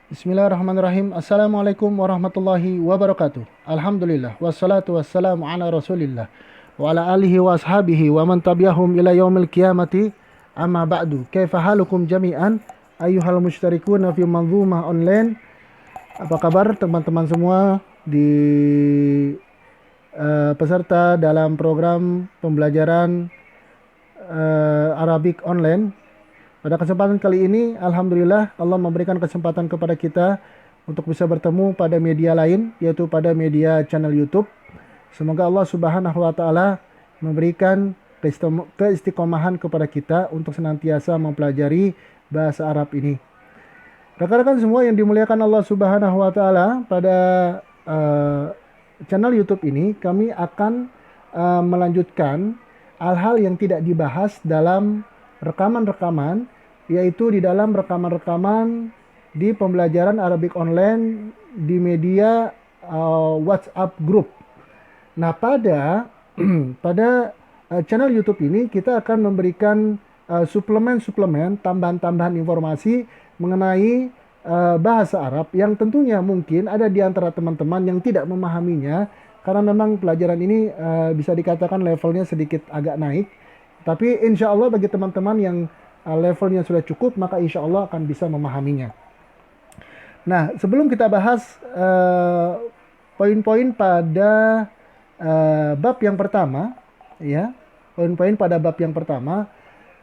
Bismillahirrahmanirrahim. Assalamualaikum warahmatullahi wabarakatuh. Alhamdulillah. Wassalatu wassalamu ala rasulillah. Wa ala alihi wa ashabihi wa man tabi'ahum ila yaumil qiyamati. Amma ba'du. Kaifa halukum jami'an? Ayyuhal musytarikuna fi manzumah online. Apa kabar teman-teman semua di peserta dalam program pembelajaran Arabic online? Pada kesempatan kali ini, Alhamdulillah Allah memberikan kesempatan kepada kita untuk bisa bertemu pada media lain, yaitu pada media channel YouTube. Semoga Allah Subhanahu wa Ta'ala memberikan keistiqomahan kepada kita untuk senantiasa mempelajari bahasa Arab ini. Rekan-rekan semua yang dimuliakan Allah Subhanahu wa Ta'ala, pada channel YouTube ini kami akan melanjutkan hal-hal yang tidak dibahas dalam rekaman-rekaman, yaitu di dalam rekaman-rekaman di pembelajaran Arabic online di media WhatsApp group. Nah, pada channel YouTube ini kita akan memberikan suplemen-suplemen, tambahan-tambahan informasi mengenai bahasa Arab yang tentunya mungkin ada di antara teman-teman yang tidak memahaminya, karena memang pelajaran ini bisa dikatakan levelnya sedikit agak naik. Tapi insya Allah bagi teman-teman yang levelnya sudah cukup, maka insya Allah akan bisa memahaminya. Nah, sebelum kita bahas poin-poin pada bab yang pertama, ya, poin-poin pada bab yang pertama,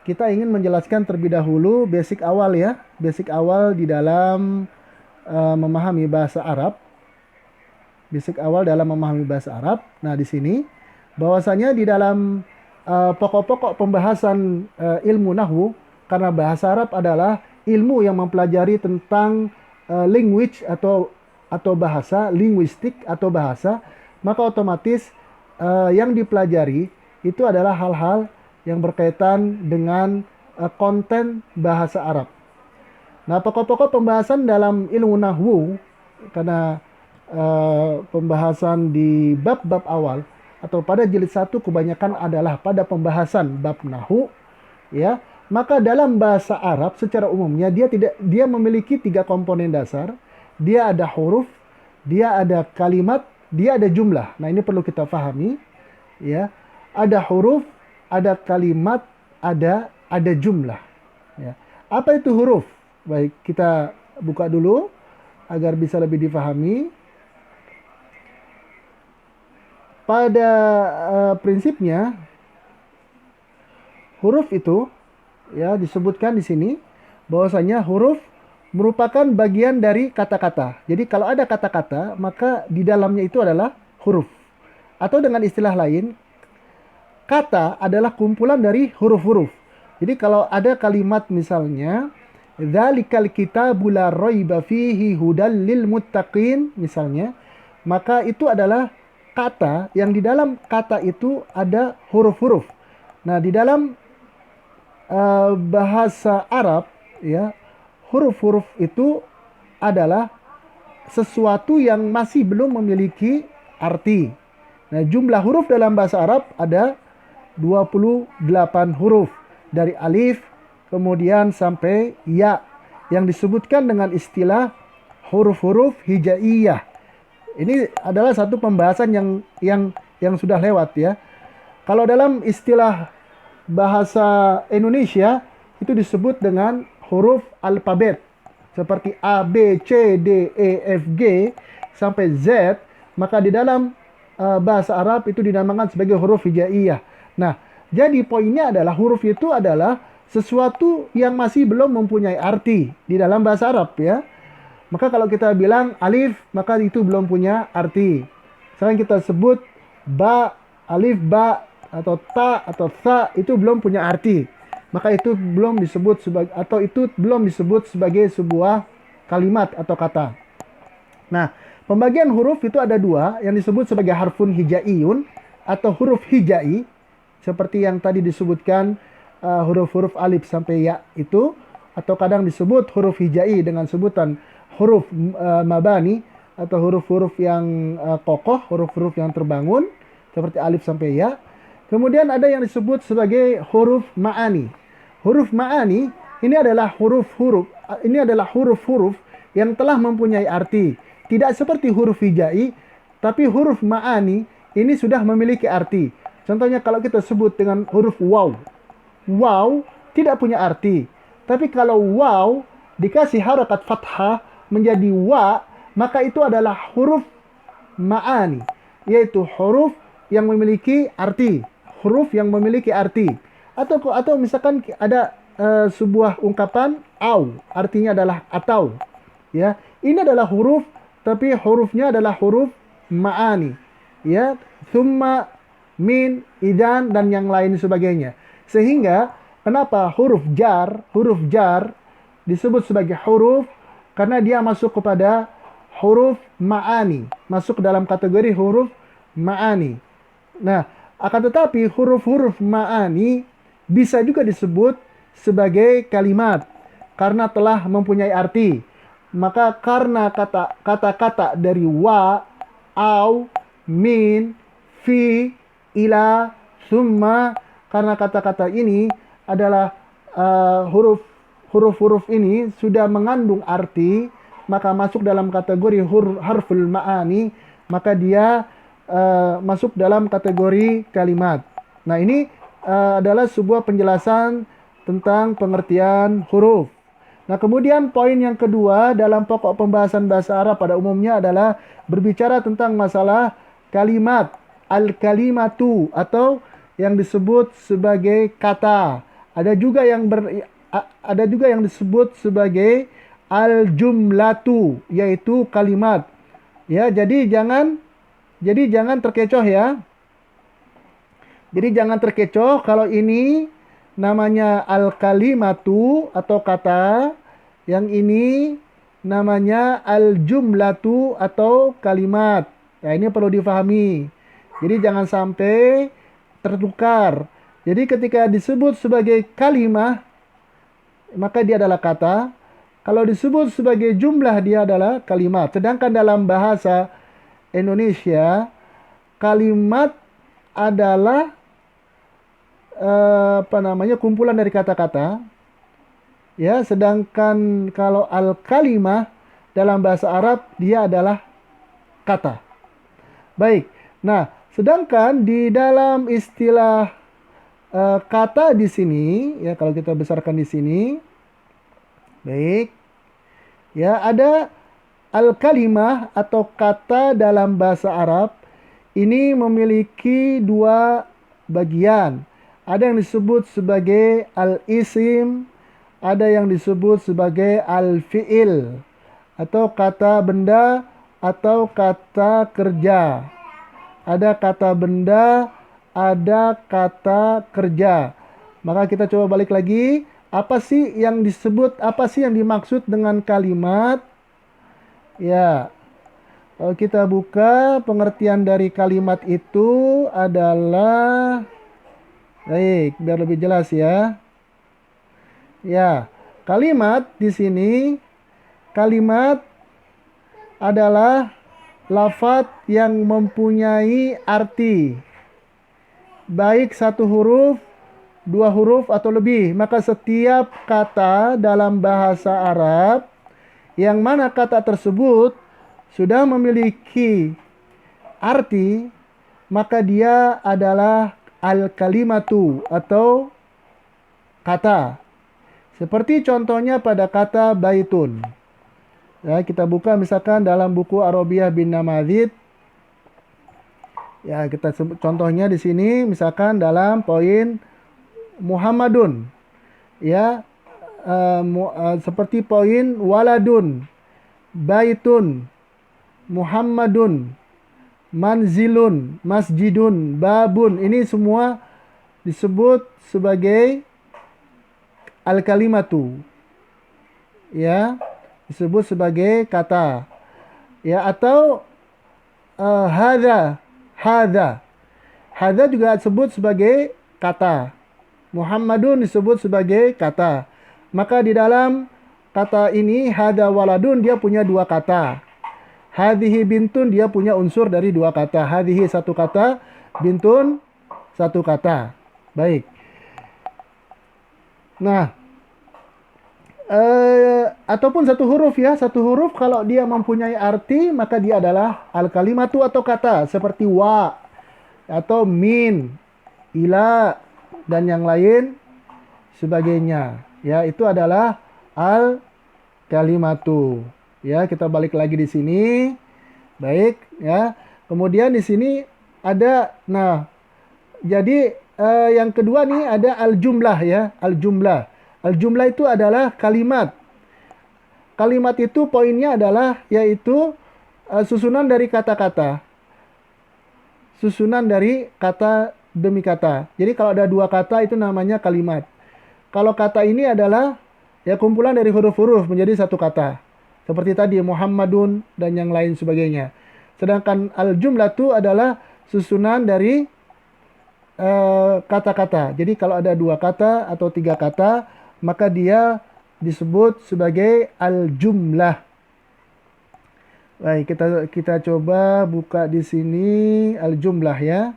kita ingin menjelaskan terlebih dahulu basic awal, ya, basic awal di dalam memahami bahasa Arab, basic awal dalam memahami bahasa Arab. Nah, di sini bahwasanya di dalam pokok-pokok pembahasan ilmu nahwu, karena bahasa Arab adalah ilmu yang mempelajari tentang language atau bahasa, linguistik atau bahasa, maka otomatis yang dipelajari itu adalah hal-hal yang berkaitan dengan konten bahasa Arab. Nah, pokok-pokok pembahasan dalam ilmu nahwu, karena pembahasan di bab-bab awal atau pada jilid 1 kebanyakan adalah pada pembahasan bab nahwu, ya, maka dalam bahasa Arab secara umumnya dia memiliki 3 komponen dasar. Dia ada huruf, dia ada kalimat, dia ada jumlah. Nah, ini perlu kita pahami, ya. Ada huruf, ada kalimat, ada jumlah, ya. Apa itu huruf? Baik, kita buka dulu agar bisa lebih difahami. Pada prinsipnya huruf itu, ya, disebutkan di sini bahwasanya huruf merupakan bagian dari kata-kata. Jadi kalau ada kata-kata, maka di dalamnya itu adalah huruf. Atau dengan istilah lain, kata adalah kumpulan dari huruf-huruf. Jadi kalau ada kalimat misalnya, dzalikal kitabu la raiba fihi hudal lil muttaqin misalnya, maka itu adalah kata yang di dalam kata itu ada huruf-huruf. Nah, di dalam bahasa Arab, ya, huruf-huruf itu adalah sesuatu yang masih belum memiliki arti. Nah, jumlah huruf dalam bahasa Arab ada 28 huruf, dari alif kemudian sampai ya, yang disebutkan dengan istilah huruf-huruf hijaiyah. Ini adalah satu pembahasan yang sudah lewat, ya. Kalau dalam istilah bahasa Indonesia itu disebut dengan huruf alfabet seperti A, B, C, D, E, F, G sampai Z, maka di dalam bahasa Arab itu dinamakan sebagai huruf hijaiyah. Nah, jadi poinnya adalah huruf itu adalah sesuatu yang masih belum mempunyai arti di dalam bahasa Arab, ya. Maka kalau kita bilang alif, maka itu belum punya arti. Sekarang kita sebut ba, alif, ba, atau ta, atau tha, itu belum punya arti. Maka itu belum disebut sebagai sebuah kalimat atau kata. Nah, pembagian huruf itu ada 2, yang disebut sebagai harfun hijaiyun atau huruf hijai, seperti yang tadi disebutkan huruf-huruf alif sampai ya itu, atau kadang disebut huruf hijai dengan sebutan huruf mabani atau huruf-huruf yang kokoh, huruf-huruf yang terbangun seperti alif sampai ya. Kemudian ada yang disebut sebagai huruf ma'ani. Huruf ma'ani ini adalah huruf-huruf yang telah mempunyai arti. Tidak seperti huruf hijai, tapi huruf ma'ani ini sudah memiliki arti. Contohnya kalau kita sebut dengan huruf waw. Waw tidak punya arti. Tapi kalau waw dikasih harakat fathah menjadi wa, maka itu adalah huruf ma'ani, yaitu huruf yang memiliki arti. Huruf yang memiliki arti. Atau misalkan ada sebuah ungkapan au, artinya adalah atau. Ya, ini adalah huruf, tapi hurufnya adalah huruf ma'ani. Ya, thumma, min, idan, dan yang lain sebagainya. Sehingga kenapa huruf jar disebut sebagai huruf, karena dia masuk kepada huruf ma'ani, masuk dalam kategori huruf ma'ani. Nah, akan tetapi huruf-huruf ma'ani bisa juga disebut sebagai kalimat karena telah mempunyai arti. Maka karena kata-kata dari wa, au, min, fi, ila, summa, karena kata-kata ini adalah huruf-huruf ini sudah mengandung arti, maka masuk dalam kategori harful ma'ani, maka dia masuk dalam kategori kalimat. Nah, ini adalah sebuah penjelasan tentang pengertian huruf. Nah, kemudian poin yang kedua dalam pokok pembahasan bahasa Arab pada umumnya adalah berbicara tentang masalah kalimat, al-kalimatu, atau yang disebut sebagai kata. Ada juga yang disebut sebagai al-jumlatu, yaitu kalimat. Ya, jadi jangan terkecoh ya. Jadi jangan terkecoh kalau ini namanya al-kalimatu atau kata, yang ini namanya al-jumlatu atau kalimat. Nah, ini perlu difahami. Jadi jangan sampai tertukar. Jadi ketika disebut sebagai kalimah, maka dia adalah kata. Kalau disebut sebagai jumlah, dia adalah kalimat. Sedangkan dalam bahasa Indonesia, kalimat adalah kumpulan dari kata-kata. Ya, sedangkan kalau al-kalimah dalam bahasa Arab dia adalah kata. Baik. Nah, sedangkan di dalam istilah kata di sini, ya kalau kita besarkan di sini, baik. Ya, ada al-kalimah atau kata dalam bahasa Arab ini memiliki dua bagian. Ada yang disebut sebagai al-isim, ada yang disebut sebagai al-fi'il, atau kata benda atau kata kerja. Ada kata benda, ada kata kerja. Maka kita coba balik lagi, apa sih yang dimaksud dengan kalimat? Ya, kalau kita buka pengertian dari kalimat itu adalah, baik, biar lebih jelas ya. Ya, kalimat di sini, kalimat adalah lafaz yang mempunyai arti, baik satu huruf, dua huruf atau lebih. Maka setiap kata dalam bahasa Arab yang mana kata tersebut sudah memiliki arti, maka dia adalah al-kalimatu atau kata. Seperti contohnya pada kata baitun. Ya, kita buka misalkan dalam buku Arabiyah bin Namadzid. Ya, kita sebut contohnya di sini misalkan dalam poin Muhammadun. Ya, seperti poin waladun, baitun, Muhammadun, manzilun, masjidun, babun. Ini semua disebut sebagai al-kalimatu. Ya, disebut sebagai kata. Ya, atau hadza juga disebut sebagai kata. Muhammadun disebut sebagai kata. Maka di dalam kata ini hadza waladun dia punya dua kata. Hadhihi bintun dia punya unsur dari dua kata. Hadhihi satu kata, bintun satu kata. Baik. Nah, Ataupun satu huruf ya, satu huruf kalau dia mempunyai arti maka dia adalah al-kalimatu atau kata seperti wa atau min, ila dan yang lain sebagainya. Ya, itu adalah al-kalimatu. Ya, kita balik lagi di sini. Baik, ya. Kemudian di sini ada jadi yang kedua nih ada al-jumlah ya, al-jumlah. Al-jumlah itu adalah kalimat. Kalimat itu poinnya adalah yaitu susunan dari kata-kata. Susunan dari kata demi kata. Jadi kalau ada dua kata itu namanya kalimat. Kalau kata ini adalah ya kumpulan dari huruf-huruf menjadi satu kata. Seperti tadi Muhammadun dan yang lain sebagainya. Sedangkan al-jumlah itu adalah susunan dari kata-kata. Jadi kalau ada dua kata atau tiga kata, maka dia disebut sebagai al-jumlah. Baik, kita coba buka di sini al-jumlah ya.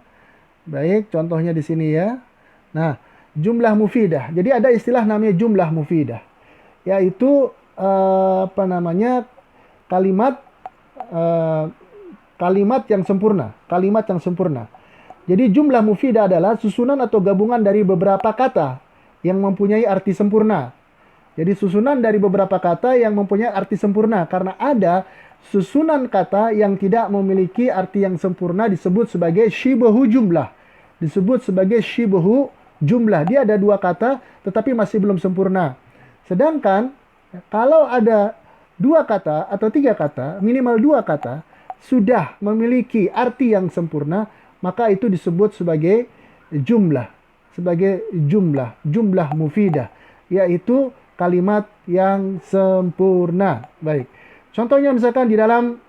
Baik, contohnya di sini ya. Nah, jumlah mufidah. Jadi ada istilah namanya jumlah mufidah, yaitu kalimat kalimat yang sempurna, kalimat yang sempurna. Jadi jumlah mufidah adalah susunan atau gabungan dari beberapa kata yang mempunyai arti sempurna. Jadi susunan dari beberapa kata yang mempunyai arti sempurna. Karena ada susunan kata yang tidak memiliki arti yang sempurna disebut sebagai syibahu jumlah. Disebut sebagai syibahu jumlah. Dia ada dua kata tetapi masih belum sempurna. Sedangkan kalau ada dua kata atau tiga kata, minimal dua kata, sudah memiliki arti yang sempurna, maka itu disebut sebagai jumlah. Sebagai jumlah mufidah, yaitu kalimat yang sempurna. Baik. Contohnya misalkan di dalam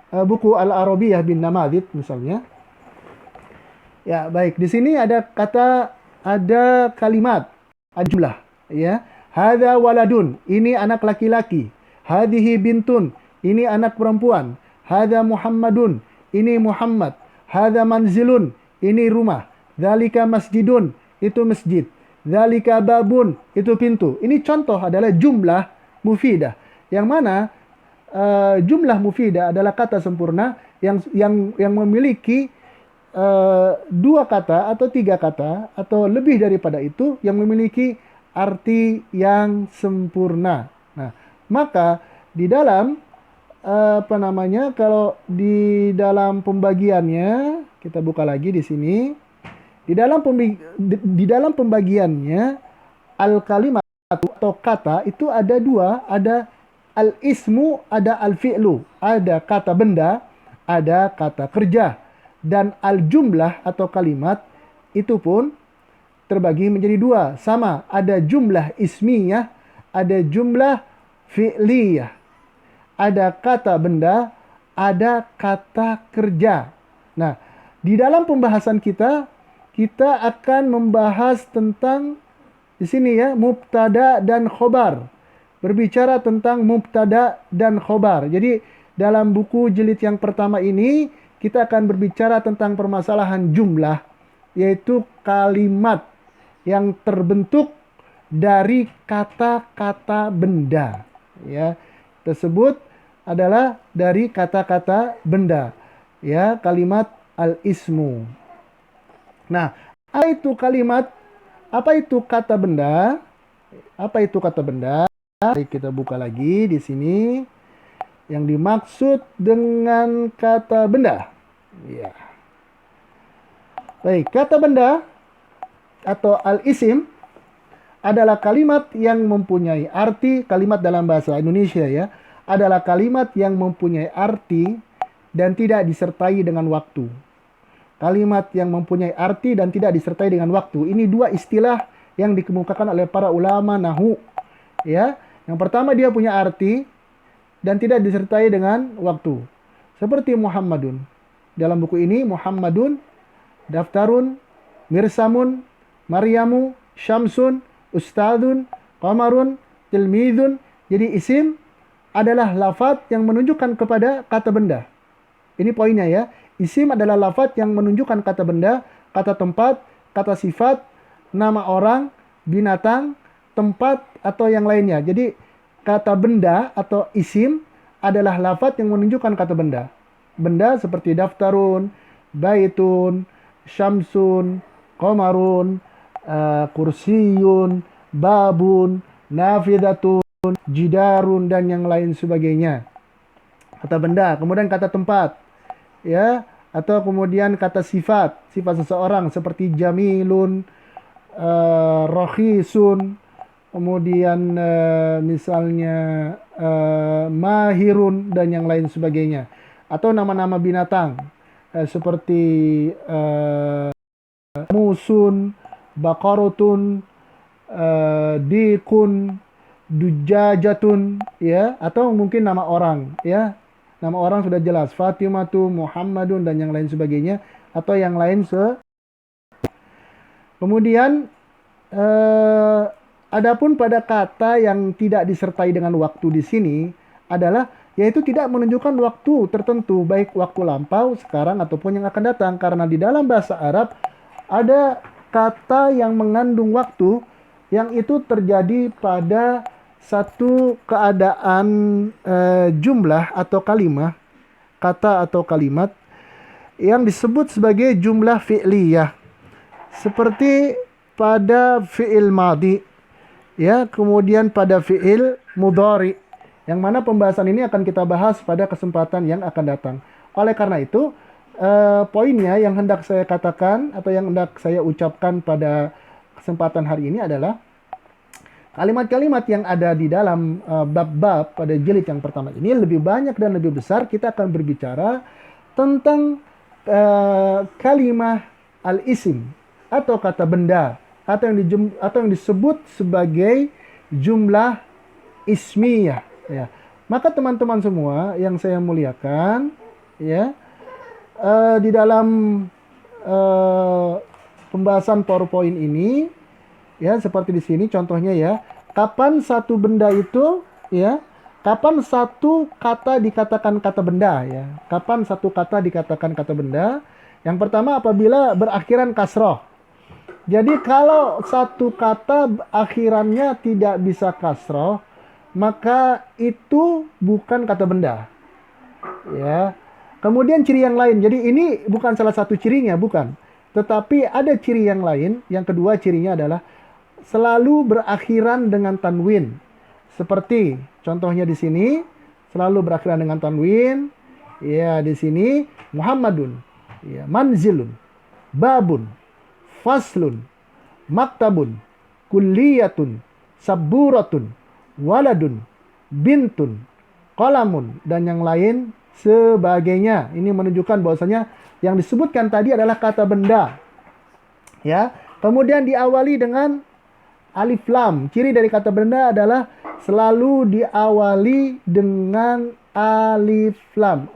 buku Al-Arabiyah bin Namadid misalnya. Ya, baik. Di sini ada kalimat, jumlah, ya. Hadza waladun, ini anak laki-laki. Hadhihi bintun, ini anak perempuan. Hadza Muhammadun, ini Muhammad. Hadza manzilun, ini rumah. Dzalika masjidun, itu masjid. Dzalika babun, itu pintu. Ini contoh adalah jumlah mufidah. Yang mana jumlah mufidah adalah kata sempurna yang memiliki dua kata atau tiga kata atau lebih daripada itu yang memiliki arti yang sempurna. Nah, maka di dalam kalau di dalam pembagiannya kita buka lagi di sini. Di dalam pembagiannya al-kalimat atau kata itu ada dua, ada al-ismu, ada al-fi'lu. Ada kata benda, ada kata kerja. Dan al-jumlah atau kalimat itu pun terbagi menjadi dua. Sama, ada jumlah ismiyah, ada jumlah fi'liyah. Ada kata benda, ada kata kerja. Nah, di dalam pembahasan kita akan membahas tentang di sini ya, mubtada dan khobar. Berbicara tentang mubtada dan khobar. Jadi dalam buku jilid yang pertama ini kita akan berbicara tentang permasalahan jumlah, yaitu kalimat yang terbentuk dari kata-kata benda. Ya, tersebut adalah dari kata-kata benda. Ya, kalimat al-ismu. Nah, apa itu kalimat? Apa itu kata benda? Apa itu kata benda? Kita buka lagi di sini. Yang dimaksud dengan kata benda. Ya. Baik, kata benda atau al-isim adalah kalimat yang mempunyai arti, kalimat dalam bahasa Indonesia ya, adalah kalimat yang mempunyai arti dan tidak disertai dengan waktu. Kalimat yang mempunyai arti dan tidak disertai dengan waktu. Ini dua istilah yang dikemukakan oleh para ulama nahwu. Ya, yang pertama dia punya arti dan tidak disertai dengan waktu. Seperti Muhammadun. Dalam buku ini Muhammadun, daftarun, mirsamun, Maryamu, syamsun, ustadun, qamarun, tilmidun. Jadi isim adalah lafaz yang menunjukkan kepada kata benda. Ini poinnya ya. Isim adalah lafaz yang menunjukkan kata benda, kata tempat, kata sifat, nama orang, binatang, tempat, atau yang lainnya. Jadi kata benda atau isim adalah lafaz yang menunjukkan kata benda. Benda seperti daftarun, baitun, syamsun, qamarun, kursiyun, babun, nafidatun, jidarun, dan yang lain sebagainya. Kata benda. Kemudian kata tempat, ya, atau kemudian kata sifat seseorang seperti jamilun, rohisun, kemudian misalnya mahirun, dan yang lain sebagainya. Atau nama-nama binatang seperti musun, bakarotun, dikun, dujajatun, ya, atau mungkin nama orang, ya. Nama orang sudah jelas, Fatimatu, Muhammadun, dan yang lain sebagainya, atau yang lain Kemudian adapun pada kata yang tidak disertai dengan waktu di sini adalah yaitu tidak menunjukkan waktu tertentu, baik waktu lampau, sekarang, ataupun yang akan datang. Karena di dalam bahasa Arab ada kata yang mengandung waktu yang itu terjadi pada satu keadaan jumlah atau kalimat, kata atau kalimat yang disebut sebagai jumlah fi'liyah. Seperti pada fi'il madhi, ya, kemudian pada fi'il mudhari, yang mana pembahasan ini akan kita bahas pada kesempatan yang akan datang. Oleh karena itu, poinnya yang hendak saya katakan atau yang hendak saya ucapkan pada kesempatan hari ini adalah kalimat-kalimat yang ada di dalam bab-bab pada jilid yang pertama ini lebih banyak dan lebih besar. Kita akan berbicara tentang kalimat al-isim atau kata benda, atau yang disebut sebagai jumlah ismiyah, ya. Maka teman-teman semua yang saya muliakan, ya, di dalam pembahasan PowerPoint ini, ya, seperti di sini contohnya, ya, kapan satu benda itu, ya, kapan satu kata dikatakan kata benda, ya, kapan satu kata dikatakan kata benda. Yang pertama apabila berakhiran kasroh. Jadi kalau satu kata akhirannya tidak bisa kasroh, maka itu bukan kata benda, ya. Kemudian ciri yang lain. Jadi ini bukan salah satu cirinya, bukan. Tetapi ada ciri yang lain. Yang kedua cirinya adalah selalu berakhiran dengan tanwin. Seperti contohnya di sini selalu berakhiran dengan tanwin. Ya, di sini Muhammadun, ya, manzilun, babun, faslun, maktabun, kulliyatun, saburatun, waladun, bintun, qalamun, dan yang lain sebagainya. Ini menunjukkan bahwasanya yang disebutkan tadi adalah kata benda, ya. Kemudian diawali dengan alif lam. Ciri dari kata benda adalah selalu diawali dengan alif lam.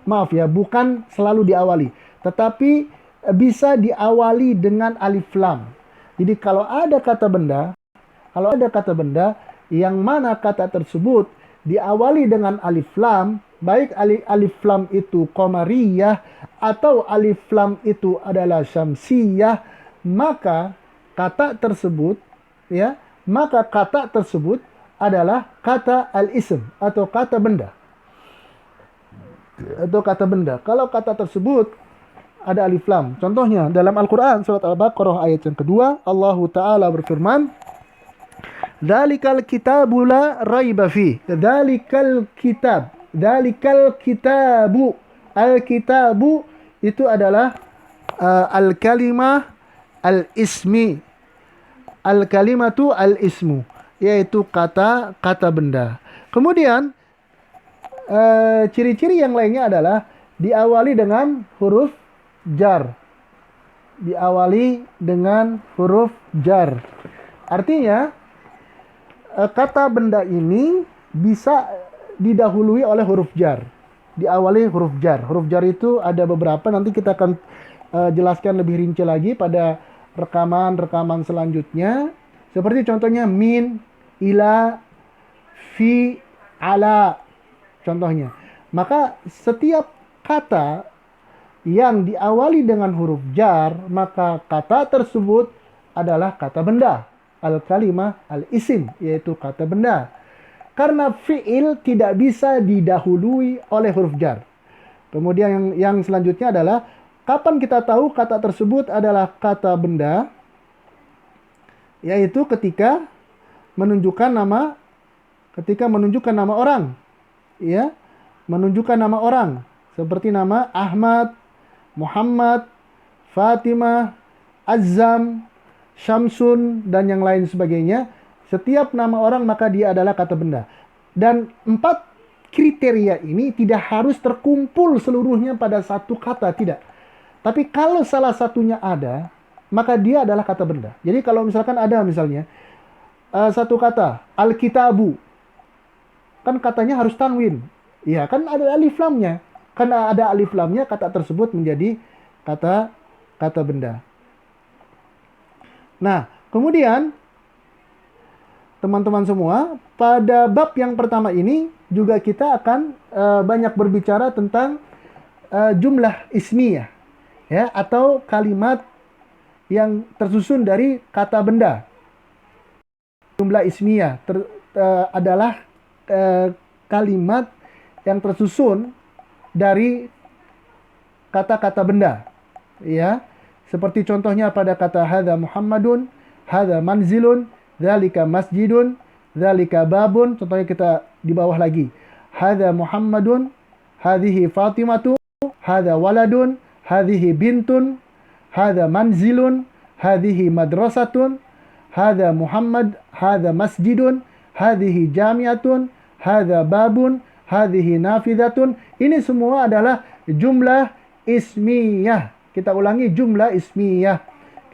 Maaf ya, bukan selalu diawali, tetapi bisa diawali dengan alif lam. Jadi kalau ada kata benda yang mana kata tersebut diawali dengan alif lam, baik alif lam itu qamariyah atau alif lam itu adalah syamsiyah, maka kata tersebut, ya, maka kata tersebut adalah kata al-ism atau kata benda. Kalau kata tersebut ada alif lam. Contohnya dalam Al-Qur'an surat Al-Baqarah ayat yang kedua, Allah Ta'ala berfirman, "Dzalikal kitabu la raiba fi." Dzalikal kitabu. Al-kitabu itu adalah al-kalimah al-ismi. Al-kalimatu al-ismu, yaitu kata benda. Kemudian ciri-ciri yang lainnya adalah diawali dengan huruf jar. Artinya kata benda ini bisa didahului oleh huruf jar. Diawali huruf jar. Huruf jar itu ada beberapa, nanti kita akan jelaskan lebih rinci lagi pada rekaman selanjutnya. Seperti contohnya min, ila, fi, ala. Contohnya. Maka setiap kata yang diawali dengan huruf jar, maka kata tersebut adalah kata benda. Al-kalimah al-isim, yaitu kata benda. Karena fi'il tidak bisa didahului oleh huruf jar. Kemudian yang selanjutnya adalah kapan kita tahu kata tersebut adalah kata benda, yaitu ketika menunjukkan nama orang, ya, menunjukkan nama orang seperti nama Ahmad, Muhammad, Fatimah, Azam, Syamsun, dan yang lain sebagainya. Setiap nama orang maka dia adalah kata benda. Dan 4 kriteria ini tidak harus terkumpul seluruhnya pada satu kata, tidak. Tapi kalau salah satunya ada, maka dia adalah kata benda. Jadi kalau misalkan ada misalnya satu kata, Alkitabu, kan katanya harus tanwin. Ya, kan ada alif lamnya. Karena ada alif lamnya, kata tersebut menjadi kata benda. Nah, kemudian teman-teman semua, pada bab yang pertama ini juga kita akan banyak berbicara tentang jumlah ismiyah, ya, atau kalimat yang tersusun dari kata benda. Jumlah ismiyah adalah kalimat yang tersusun dari kata-kata benda, ya. Seperti contohnya pada kata hadza Muhammadun, hadza manzilun, dzalika masjidun, dzalika babun. Contohnya kita di bawah lagi. Hadza Muhammadun, hadhihi Fatimatu, hadza waladun, hadhihi bintun, hadza manzilun, hadhihi madrasatun, hadza Muhammad, hadza masjidun, hadhihi jami'atun, hadza babun, hadhihi nafidatun. Ini semua adalah jumlah ismiyah. Kita ulangi, jumlah ismiyah.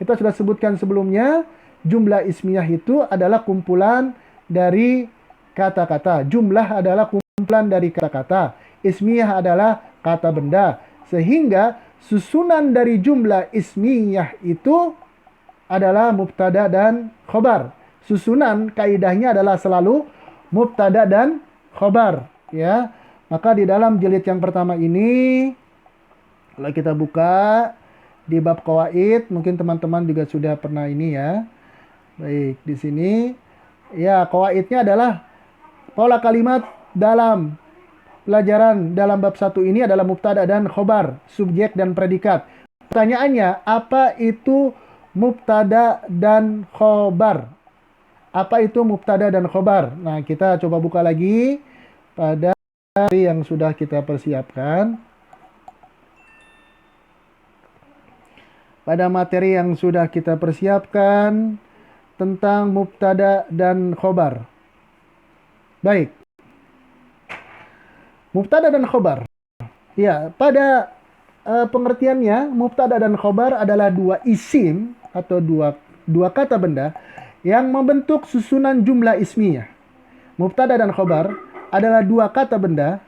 Kita sudah sebutkan sebelumnya, jumlah ismiyah itu adalah kumpulan dari kata-kata. Jumlah adalah kumpulan dari kata-kata. Ismiyah adalah kata benda. Sehingga susunan dari jumlah ismiyah itu adalah mubtada dan khobar. Susunan kaidahnya adalah selalu mubtada dan khobar, ya. Maka di dalam jilid yang pertama ini, kalau kita buka di bab qawaid, mungkin teman-teman juga sudah pernah ini, ya. Baik, di sini ya qawaidnya adalah pola kalimat dalam pelajaran dalam bab 1 ini adalah mubtada dan khobar, subjek dan predikat. Pertanyaannya, apa itu mubtada dan khobar? Apa itu mubtada dan khobar? Nah, kita coba buka lagi pada yang sudah kita persiapkan. Pada materi yang sudah kita persiapkan tentang mubtada dan khobar. Baik. Mubtada dan khobar. Ya, pada pengertiannya, mubtada dan khobar adalah dua isim atau dua kata benda yang membentuk susunan jumlah ismiyah. Mubtada dan khobar adalah dua kata benda,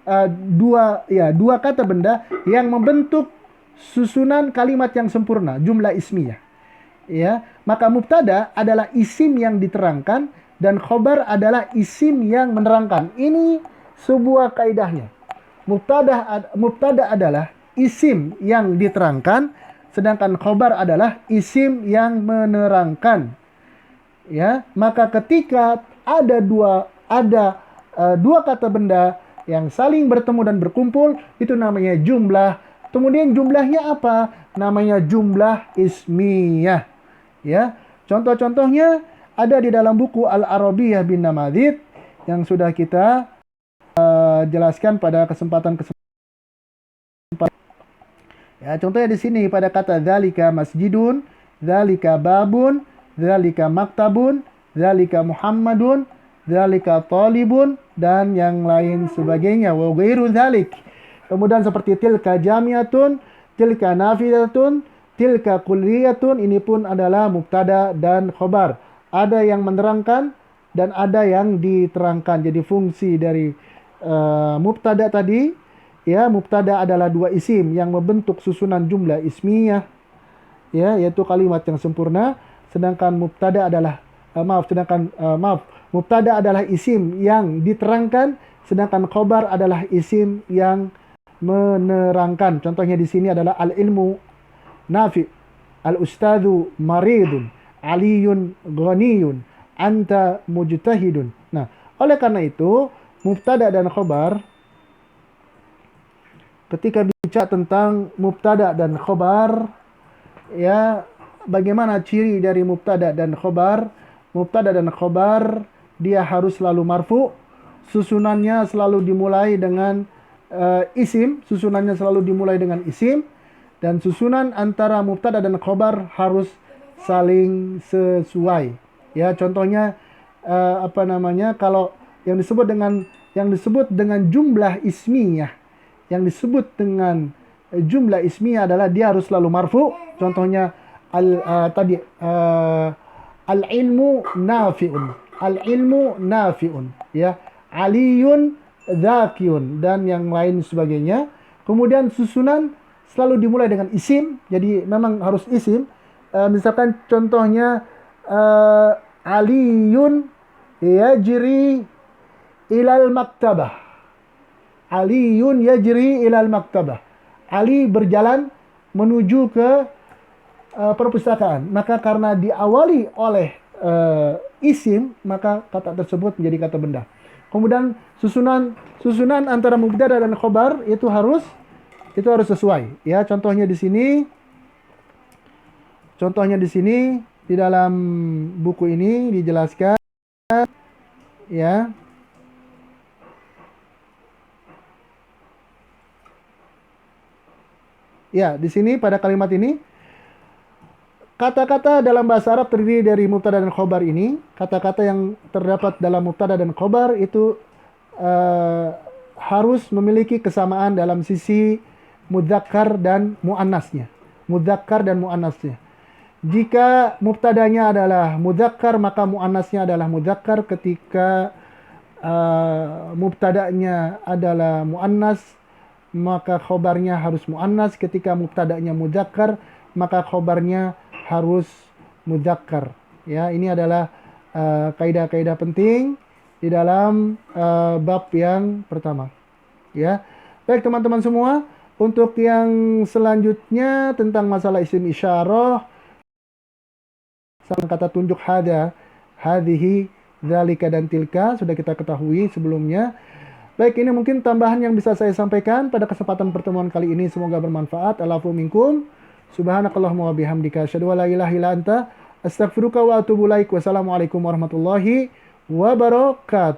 dua kata benda yang membentuk susunan kalimat yang sempurna, jumlah ismiyah. Ya, maka mubtada adalah isim yang diterangkan dan khobar adalah isim yang menerangkan. Ini sebuah kaidahnya. Mubtada adalah isim yang diterangkan, sedangkan khobar adalah isim yang menerangkan. Ya, maka ketika ada dua kata benda yang saling bertemu dan berkumpul, itu namanya jumlah. Kemudian jumlahnya apa? Namanya jumlah ismiyah. Ya, contoh-contohnya ada di dalam buku Al-Arabiyah bin Namadzid yang sudah kita jelaskan pada kesempatan. Ya, contohnya di sini pada kata dzalika masjidun, dzalika babun, dzalika maktabun, dzalika Muhammadun, dzalika talibun, dan yang lain sebagainya. Wa ghairu dzalik. Kemudian seperti tilka jamiatun, tilka nafidatun, tilka kulliyatun, ini pun adalah mubtada dan khobar. Ada yang menerangkan dan ada yang diterangkan. Jadi fungsi dari mubtada tadi, ya, mubtada adalah dua isim yang membentuk susunan jumlah ismiyah, ya, yaitu kalimat yang sempurna. Sedangkan mubtada adalah mubtada adalah isim yang diterangkan, sedangkan khobar adalah isim yang menerangkan. Contohnya di sini adalah al-ilmu nafi, al-ustadzu maridun, aliyun ghaniyun, anta mujtahidun. Nah, Oleh karena itu, mubtada dan khobar, ketika bicara tentang mubtada dan khobar, ya, bagaimana ciri dari mubtada dan khobar? Mubtada dan khobar dia harus selalu marfu, susunannya selalu dimulai dengan isim, susunannya selalu dimulai dengan isim, dan susunan antara mubtada dan khobar harus saling sesuai. Ya, contohnya kalau yang disebut dengan jumlah ismiyah, yang disebut dengan jumlah ismiyah adalah dia harus selalu marfu. Contohnya al ilmu nafiun, al ilmu nafiun, ya, aliyun dzakiyun, dan yang lain sebagainya. Kemudian susunan selalu dimulai dengan isim, jadi memang harus isim. Misalkan contohnya aliyun yajri ilal maktabah, aliyun yajri ilal maktabah, Ali berjalan menuju ke perpustakaan. Maka karena diawali oleh isim, maka kata tersebut menjadi kata benda. Kemudian susunan antara mubtada dan khobar itu harus sesuai. Ya, contohnya di sini di dalam buku ini dijelaskan, ya. Ya, di sini pada kalimat ini, kata-kata dalam bahasa Arab terdiri dari mubtada dan khobar ini. Kata-kata yang terdapat dalam mubtada dan khobar itu harus memiliki kesamaan dalam sisi mudzakkar dan muannasnya. Mudzakkar dan muannasnya. Jika mubtadanya adalah mudzakkar, maka muannasnya adalah mudzakkar. Ketika mubtadanya adalah muannas, maka khobarnya harus muannas. Ketika mubtadanya mudzakkar, maka khobarnya harus mudzakkar. Ya, ini adalah kaidah-kaidah penting di dalam bab yang pertama. Ya, baik teman-teman semua, untuk yang selanjutnya tentang masalah isim isyarah, sang kata tunjuk hada, hadhihi, dzalika, dan tilka sudah kita ketahui sebelumnya. Baik, ini mungkin tambahan yang bisa saya sampaikan pada kesempatan pertemuan kali ini. Semoga bermanfaat. Alafu minkum. Subhanakallahumma wa bihamdika asyhadu an la ilaha illa anta astaghfiruka wa atubu ilaik. Wassalamualaikum warahmatullahi wabarakatuh.